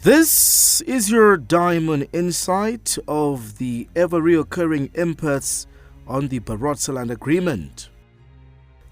This is your Diamond Insight of the ever-reoccurring impasse on the Barotseland Agreement.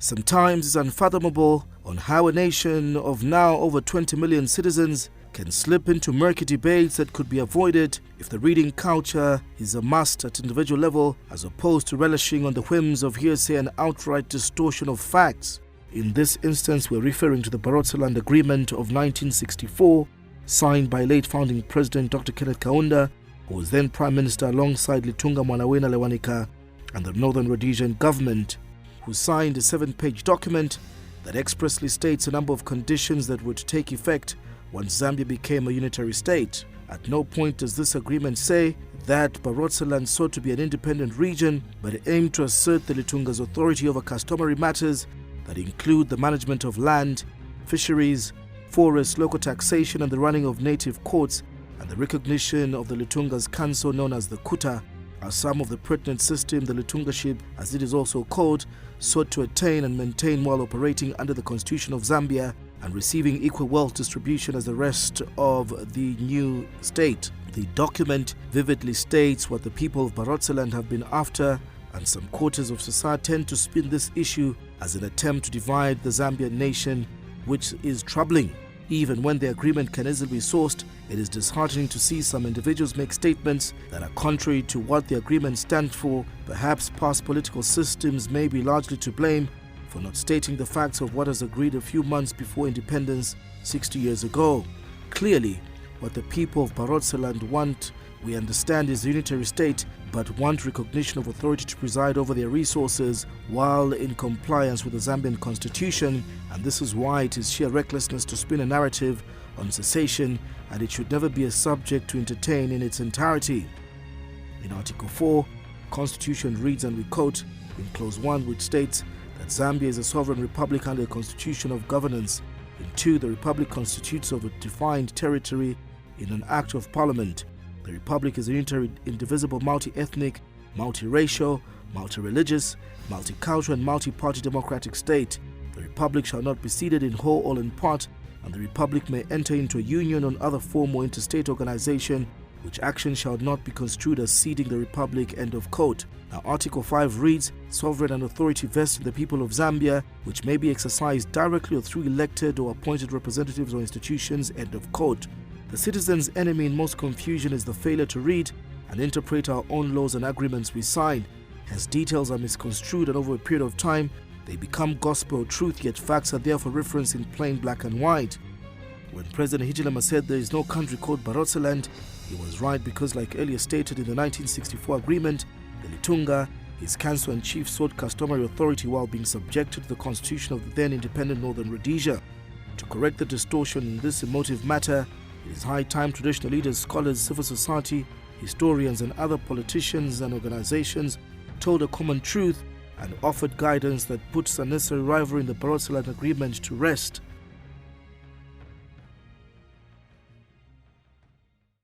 Sometimes it's unfathomable on how a nation of now over 20 million citizens can slip into murky debates that could be avoided if the reading culture is a must at individual level, as opposed to relishing on the whims of hearsay and outright distortion of facts. In this instance, we're referring to the Barotseland Agreement of 1964, signed by late founding President Dr. Kenneth Kaunda, who was then Prime Minister alongside Litunga Mwanawena Lewanika, and the Northern Rhodesian government, who signed a 7-page document that expressly states a number of conditions that would take effect once Zambia became a unitary state. At no point does this agreement say that Barotseland sought to be an independent region, but aimed to assert the Litunga's authority over customary matters that include the management of land, fisheries, forests, local taxation, and the running of native courts, and the recognition of the Litunga's council known as the Kuta, are some of the pertinent system the Litungaship, as it is also called, sought to attain and maintain while operating under the Constitution of Zambia and receiving equal wealth distribution as the rest of the new state. The document vividly states what the people of Barotseland have been after, and some quarters of society tend to spin this issue as an attempt to divide the Zambian nation, which is troubling. Even when the agreement can easily be sourced, it is disheartening to see some individuals make statements that are contrary to what the agreement stands for. Perhaps past political systems may be largely to blame for not stating the facts of what was agreed a few months before independence 60 years ago. Clearly, what the people of Barotseland want, we understand, is a unitary state, but want recognition of authority to preside over their resources while in compliance with the Zambian constitution, and this is why it is sheer recklessness to spin a narrative on secession, and it should never be a subject to entertain in its entirety. In Article 4, the Constitution reads, and we quote, in Clause 1, which states that Zambia is a sovereign republic under a constitution of governance. In 2, the republic constitutes of a defined territory in an act of parliament. The republic is a unitary, indivisible, multi-ethnic, multi-racial, multi-religious, multicultural, and multi-party democratic state. The republic shall not be ceded in whole or in part, and the republic may enter into a union or other form or interstate organization, which action shall not be construed as ceding the republic. End of quote. Now, Article 5 reads, sovereign and authority vests in the people of Zambia, which may be exercised directly or through elected or appointed representatives or institutions. End of quote. The citizen's enemy in most confusion is the failure to read and interpret our own laws and agreements we sign. Hence, details are misconstrued, and over a period of time, they become gospel truth, yet facts are there for reference in plain black and white. When President Hichilema said there is no country called Barotseland, he was right, because like earlier stated in the 1964 agreement, the Litunga, his council and chief, sought customary authority while being subjected to the constitution of the then independent Northern Rhodesia. To correct the distortion in this emotive matter, it is high time traditional leaders, scholars, civil society, historians, and other politicians and organizations told a common truth and offered guidance that puts unnecessary rivalry in the Barotseland Agreement to rest.